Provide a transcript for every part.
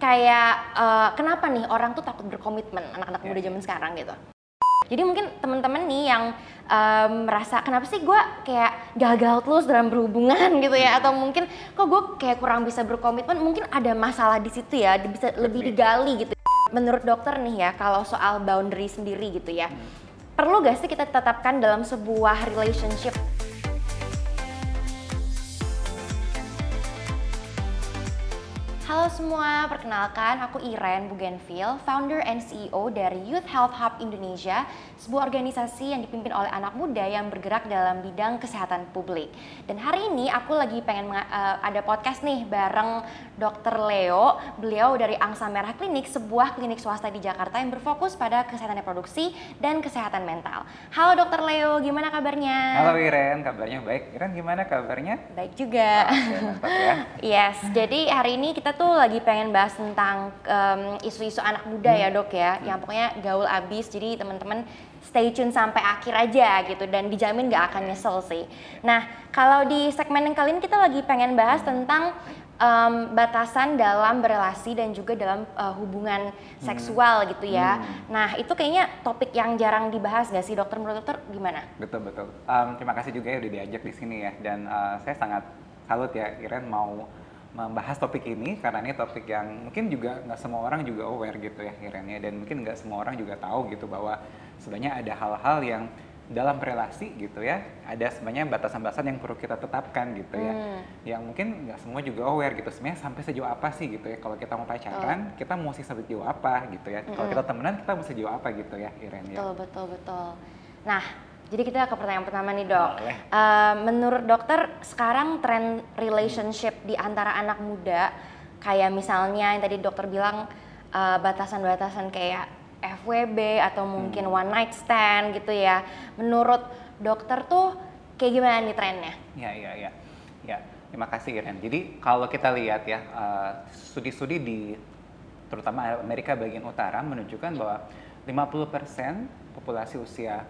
kayak kenapa nih orang tuh takut berkomitmen, anak-anak muda zaman sekarang gitu. Jadi mungkin teman-teman nih yang merasa kenapa sih gue kayak gagal terus dalam berhubungan gitu ya, atau mungkin kok gue kayak kurang bisa berkomitmen, mungkin ada masalah di situ ya, bisa lebih digali gitu. Menurut dokter nih ya, kalau soal boundary sendiri gitu ya, perlu gak sih kita tetapkan dalam sebuah relationship? Halo semua, perkenalkan aku Iren Bougainville, founder and CEO dari Youth Health Hub Indonesia, sebuah organisasi yang dipimpin oleh anak muda yang bergerak dalam bidang kesehatan publik. Dan hari ini aku lagi pengen ada podcast nih bareng Dr. Leo, beliau dari Angsa Merah Klinik, sebuah klinik swasta di Jakarta yang berfokus pada kesehatan reproduksi dan kesehatan mental. Halo Dr. Leo, gimana kabarnya? Halo Iren, kabarnya baik. Iren gimana kabarnya? Baik juga. Oke, mantap ya. Yes, jadi hari ini kita tuh lagi pengen bahas tentang isu-isu anak muda ya dok ya, yang pokoknya gaul abis, jadi teman-teman stay tune sampai akhir aja gitu dan dijamin gak akan nyesel sih. Nah, kalau di segmen yang kali ini kita lagi pengen bahas tentang batasan dalam berelasi dan juga dalam hubungan seksual gitu ya. Nah, itu kayaknya topik yang jarang dibahas gak sih dokter? Menurut dokter gimana? Betul. Terima kasih juga ya udah diajak di sini ya. Dan saya sangat salut ya Iren mau membahas topik ini, karena ini topik yang mungkin juga nggak semua orang juga aware gitu ya Iren ya. Dan mungkin nggak semua orang juga tahu gitu bahwa sebenarnya ada hal-hal yang dalam relasi gitu ya, ada sebenarnya batasan-batasan yang perlu kita tetapkan gitu ya, yang mungkin nggak semua juga aware gitu, sebenarnya sampai sejauh apa sih gitu ya, kalau kita mau pacaran, kita mesti sampai sejauh apa gitu ya, kalau kita temenan kita mesti sejauh apa gitu ya Iren ya. Betul. Nah, jadi kita ke pertanyaan pertama nih dok. Menurut dokter sekarang tren relationship di antara anak muda, kayak misalnya yang tadi dokter bilang batasan-batasan kayak FWB atau mungkin one night stand gitu ya. Menurut dokter tuh kayak gimana nih trennya? Ya, terima kasih Iren. Jadi kalau kita lihat ya, studi-studi di terutama Amerika bagian utara menunjukkan bahwa 50% populasi usia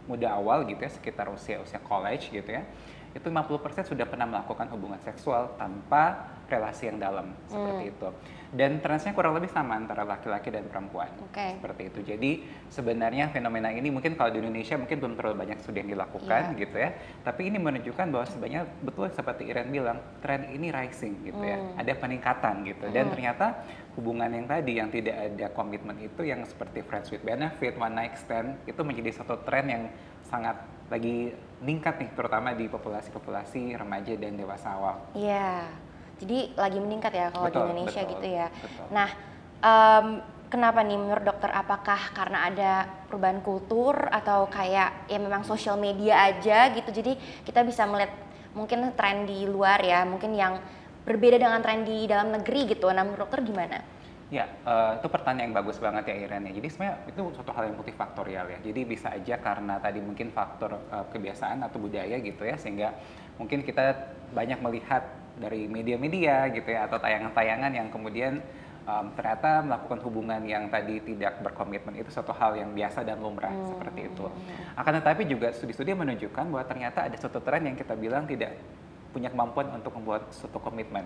muda awal gitu ya, sekitar usia college gitu ya, itu 50% sudah pernah melakukan hubungan seksual tanpa relasi yang dalam, seperti itu. Dan trennya kurang lebih sama antara laki-laki dan perempuan, seperti itu. Jadi sebenarnya fenomena ini mungkin kalau di Indonesia mungkin belum terlalu banyak studi yang dilakukan gitu ya, tapi ini menunjukkan bahwa sebenarnya betul seperti Iren bilang, tren ini rising gitu ya, ada peningkatan gitu. Dan ternyata hubungan yang tadi yang tidak ada komitmen itu, yang seperti friends with benefit, one night stand, itu menjadi satu tren yang sangat lagi meningkat nih, terutama di populasi remaja dan dewasa awal. Iya, jadi lagi meningkat ya kalau di Indonesia gitu ya. Betul. Nah, kenapa nih menurut dokter, apakah karena ada perubahan kultur atau kayak ya memang sosial media aja gitu, jadi kita bisa melihat mungkin tren di luar ya, mungkin yang berbeda dengan tren di dalam negeri gitu. Nah, menurut dokter gimana? Ya, itu pertanyaan yang bagus banget ya Iren ya. Jadi sebenarnya itu suatu hal yang multifaktorial ya. Jadi bisa aja karena tadi mungkin faktor kebiasaan atau budaya gitu ya, sehingga mungkin kita banyak melihat dari media-media gitu ya, atau tayangan-tayangan yang kemudian ternyata melakukan hubungan yang tadi tidak berkomitmen, itu suatu hal yang biasa dan lumrah, seperti itu. Akan tetapi juga studi-studi menunjukkan bahwa ternyata ada suatu tren yang kita bilang tidak punya kemampuan untuk membuat suatu komitmen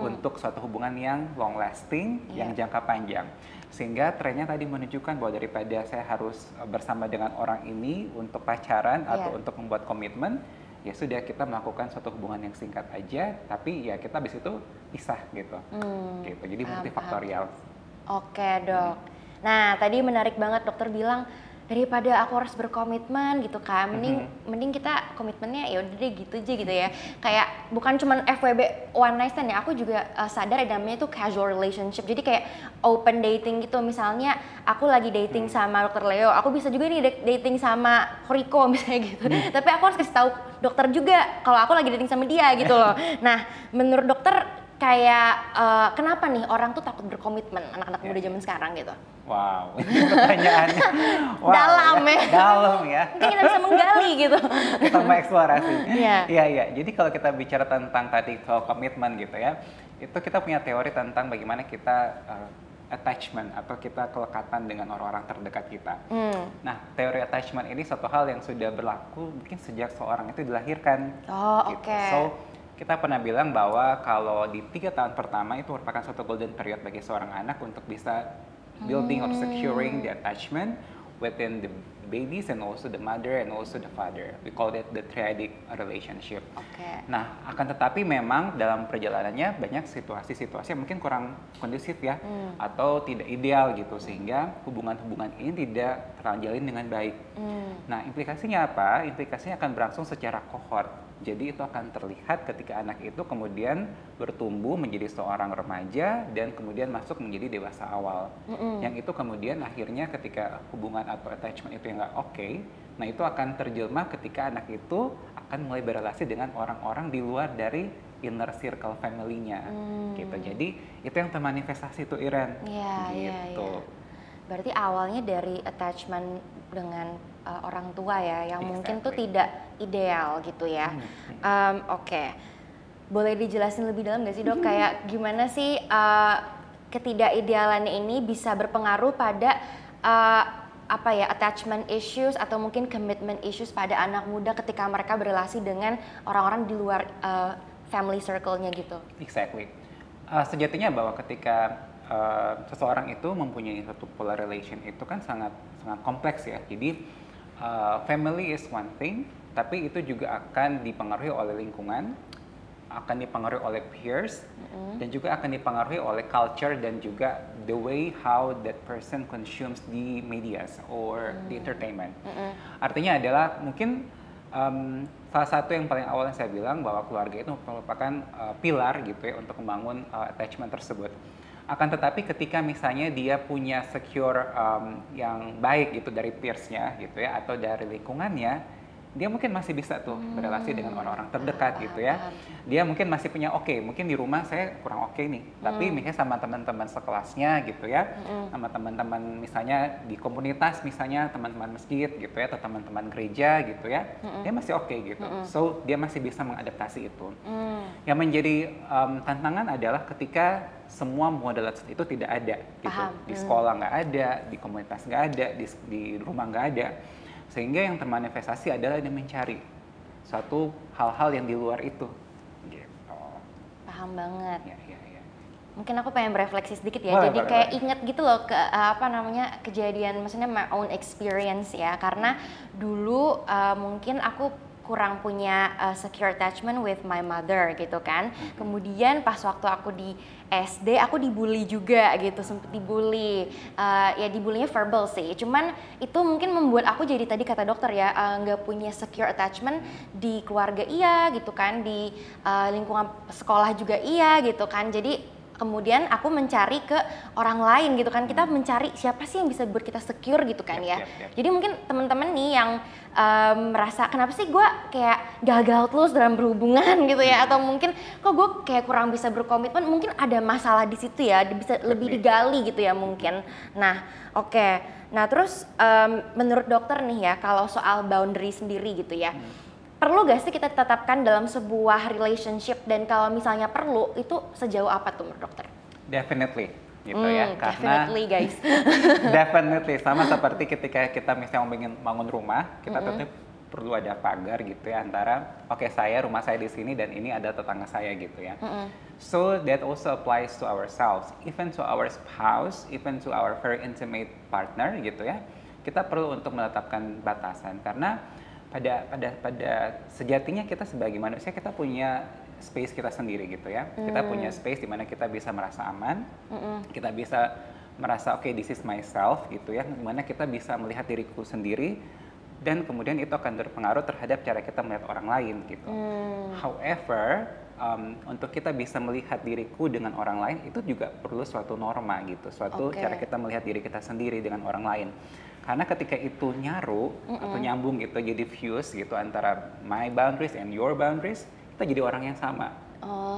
untuk suatu hubungan yang long lasting, yang jangka panjang. Sehingga trennya tadi menunjukkan bahwa daripada saya harus bersama dengan orang ini untuk pacaran atau untuk membuat komitmen, ya sudah, kita melakukan suatu hubungan yang singkat aja, tapi ya kita habis itu pisah gitu. Gitu. Jadi multifaktorial. Oke dok. Nah, tadi menarik banget dokter bilang daripada aku harus berkomitmen gitu kan, mending kita komitmennya ya udah deh gitu aja gitu ya. Kayak bukan cuman FWB one night stand ya, aku juga sadar ada namanya itu casual relationship. Jadi kayak open dating gitu. Misalnya aku lagi dating sama dokter Leo, aku bisa juga nih dating sama Riko misalnya gitu. Tapi aku harus kasih tahu dokter juga kalau aku lagi dating sama dia gitu loh. Nah, menurut dokter kayak kenapa nih orang tuh takut berkomitmen, anak-anak muda zaman sekarang gitu? Wow, ini pertanyaannya dalam ya. Dalam ya. Mungkin kita bisa menggali gitu. Kita mau eksplorasi. Iya. Jadi kalau kita bicara tentang tadi soal komitmen gitu ya, itu kita punya teori tentang bagaimana kita attachment atau kita kelekatan dengan orang-orang terdekat kita. Nah, teori attachment ini satu hal yang sudah berlaku mungkin sejak seorang itu dilahirkan. Oh, gitu. oke. So, kita pernah bilang bahwa kalau di 3 tahun pertama itu merupakan suatu golden period bagi seorang anak untuk bisa building or securing the attachment within the babies and also the mother and also the father. We call it the triadic relationship. Nah, akan tetapi memang dalam perjalanannya banyak situasi-situasi yang mungkin kurang kondusif ya, atau tidak ideal gitu, sehingga hubungan-hubungan ini tidak terjalin dengan baik. Nah, implikasinya apa? Implikasinya akan berlangsung secara kohort. Jadi itu akan terlihat ketika anak itu kemudian bertumbuh menjadi seorang remaja dan kemudian masuk menjadi dewasa awal. Yang itu kemudian akhirnya ketika hubungan atau attachment itu yang nggak oke, nah itu akan terjelma ketika anak itu akan mulai berrelasi dengan orang-orang di luar dari inner circle family-nya. Gitu. Jadi itu yang termanifestasi tuh Iren. Gitu. Berarti awalnya dari attachment dengan orang tua ya, yang mungkin tuh tidak ideal gitu ya. Oke. Boleh dijelasin lebih dalam nggak sih dok? Kayak gimana sih ketidakidealannya ini bisa berpengaruh pada apa ya, attachment issues atau mungkin commitment issues pada anak muda ketika mereka berrelasi dengan orang-orang di luar family circle-nya gitu. Exactly. Sejatinya bahwa ketika seseorang itu mempunyai satu polar relation itu kan sangat kompleks ya. Jadi family is one thing, tapi itu juga akan dipengaruhi oleh lingkungan, akan dipengaruhi oleh peers, dan juga akan dipengaruhi oleh culture dan juga the way how that person consumes the medias or the entertainment. Artinya adalah mungkin salah satu yang paling awal yang saya bilang bahwa keluarga itu merupakan pilar gitu ya untuk membangun attachment tersebut. Akan tetapi ketika misalnya dia punya secure yang baik gitu dari peers-nya gitu ya, atau dari lingkungannya, dia mungkin masih bisa tuh berrelasi dengan orang-orang terdekat gitu ya. Dia mungkin masih punya mungkin di rumah saya kurang nih, tapi misalnya sama teman-teman sekelasnya gitu ya, sama teman-teman misalnya di komunitas, misalnya teman-teman masjid gitu ya, atau teman-teman gereja gitu ya, dia masih gitu. So dia masih bisa mengadaptasi itu. Yang menjadi tantangan adalah ketika semua model itu tidak ada gitu. Di sekolah nggak ada, di komunitas nggak ada, di rumah nggak ada. Sehingga yang termanifestasi adalah dia mencari suatu hal-hal yang di luar itu. Gitu. Paham banget. Ya. Mungkin aku pengen berefleksi sedikit ya. Jadi kayak inget gitu loh ke kejadian, maksudnya my own experience ya. Karena dulu mungkin aku kurang punya secure attachment with my mother gitu kan. Kemudian pas waktu aku di SD aku dibully juga gitu, sempet dibully. Ya dibulinya verbal sih. Cuman itu mungkin membuat aku jadi tadi kata dokter ya, nggak punya secure attachment di keluarga iya gitu kan, di lingkungan sekolah juga iya gitu kan. Jadi kemudian aku mencari ke orang lain gitu kan, kita mencari siapa sih yang bisa buat kita secure gitu kan ya. Jadi mungkin teman-teman nih yang merasa kenapa sih gue kayak gagal terus dalam berhubungan gitu ya, atau mungkin kok gue kayak kurang bisa berkomitmen, mungkin ada masalah di situ ya, bisa lebih digali gitu ya mungkin. Nah nah terus menurut dokter nih ya, kalau soal boundary sendiri gitu ya, perlu gak sih kita tetapkan dalam sebuah relationship, dan kalau misalnya perlu itu sejauh apa tuh menurut dokter? Definitely gitu ya, karena definitely guys. definitely sama seperti ketika kita misalnya ingin bangun rumah, kita tentu perlu ada pagar gitu ya antara rumah saya di sini dan ini ada tetangga saya gitu ya. So that also applies to ourselves, even to our spouse, even to our very intimate partner gitu ya. Kita perlu untuk menetapkan batasan, karena pada sejatinya kita sebagai manusia kita punya space kita sendiri gitu ya. Kita punya space di mana kita bisa merasa aman, kita bisa merasa this is myself gitu ya, di mana kita bisa melihat diriku sendiri, dan kemudian itu akan berpengaruh terhadap cara kita melihat orang lain gitu. However, untuk kita bisa melihat diriku dengan orang lain itu juga perlu suatu norma gitu, suatu cara kita melihat diri kita sendiri dengan orang lain. Karena ketika itu nyaru atau nyambung gitu, jadi fuse gitu antara my boundaries and your boundaries, kita jadi orang yang sama.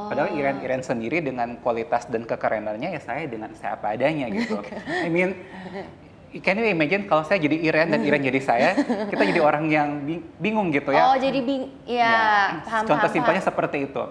Padahal Iren sendiri dengan kualitas dan kekerenannya ya saya dengan saya apa adanya gitu. I mean, can you imagine kalau saya jadi Iren dan Iren jadi saya, kita jadi orang yang bingung gitu ya. Paham. Contoh simpelnya seperti itu.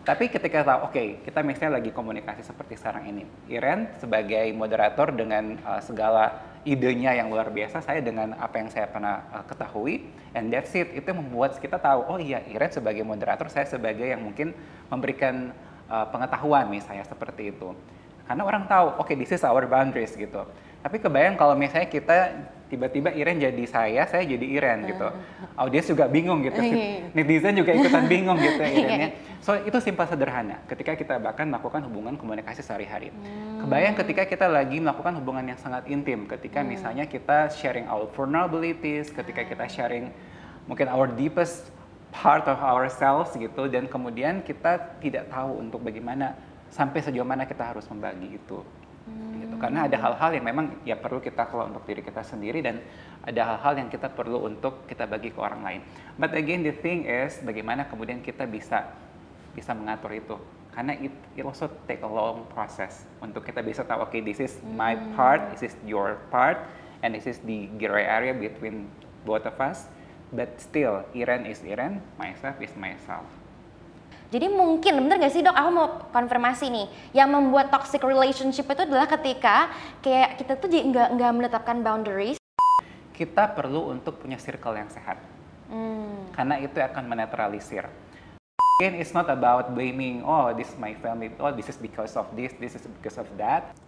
Tapi ketika tahu, kita misalnya lagi komunikasi seperti sekarang ini, Iren sebagai moderator dengan segala idenya yang luar biasa, saya dengan apa yang saya pernah ketahui, and that's it. Itu membuat kita tahu, oh iya, Iren sebagai moderator, saya sebagai yang mungkin memberikan pengetahuan misalnya seperti itu. Karena orang tahu, oke, this is our boundaries gitu. Tapi kebayang kalau misalnya kita tiba-tiba Iren jadi saya jadi Iren gitu. Audiens juga bingung gitu. Netizen juga ikutan bingung gitu Irennya. So itu simpel sederhana. Ketika kita bahkan melakukan hubungan komunikasi sehari-hari. Kebayang ketika kita lagi melakukan hubungan yang sangat intim. Ketika misalnya kita sharing our vulnerabilities, ketika kita sharing mungkin our deepest part of ourselves gitu. Dan kemudian kita tidak tahu untuk bagaimana, sampai sejauh mana kita harus membagi itu. Gitu. Karena ada hal-hal yang memang ya perlu kita kelola untuk diri kita sendiri, dan ada hal-hal yang kita perlu untuk kita bagi ke orang lain. But again, the thing is bagaimana kemudian kita bisa mengatur itu. Karena it also take a long process untuk kita bisa tahu, okay, this is my part, this is your part, and this is the gray area between both of us. But still, Iren is Iren, myself is myself. Jadi mungkin, bener gak sih dok, aku mau konfirmasi nih, yang membuat toxic relationship itu adalah ketika kayak kita tuh nggak menetapkan boundaries. Kita perlu untuk punya circle yang sehat, karena itu akan menetralisir. Again, it's not about blaming, oh this is my family, oh this is because of this is because of that.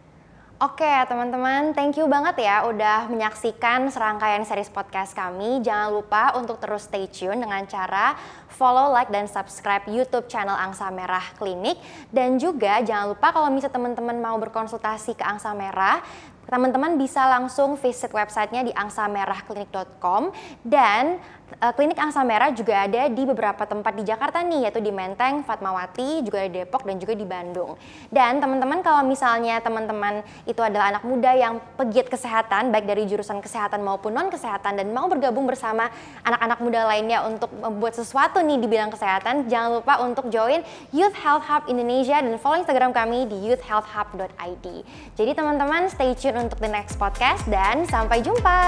Oke teman-teman, thank you banget ya udah menyaksikan serangkaian series podcast kami. Jangan lupa untuk terus stay tune dengan cara follow, like, dan subscribe YouTube channel Angsa Merah Klinik. Dan juga jangan lupa kalau misalnya teman-teman mau berkonsultasi ke Angsa Merah, teman-teman bisa langsung visit websitenya di angsamerahklinik.com. Dan klinik Angsa Merah juga ada di beberapa tempat di Jakarta nih, yaitu di Menteng, Fatmawati, juga di Depok, dan juga di Bandung. Dan teman-teman kalau misalnya teman-teman itu adalah anak muda yang pegiat kesehatan, baik dari jurusan kesehatan maupun non-kesehatan, dan mau bergabung bersama anak-anak muda lainnya untuk membuat sesuatu nih di bidang kesehatan, jangan lupa untuk join Youth Health Hub Indonesia dan follow Instagram kami di youthhealthhub.id. Jadi teman-teman stay tune untuk the next podcast dan sampai jumpa!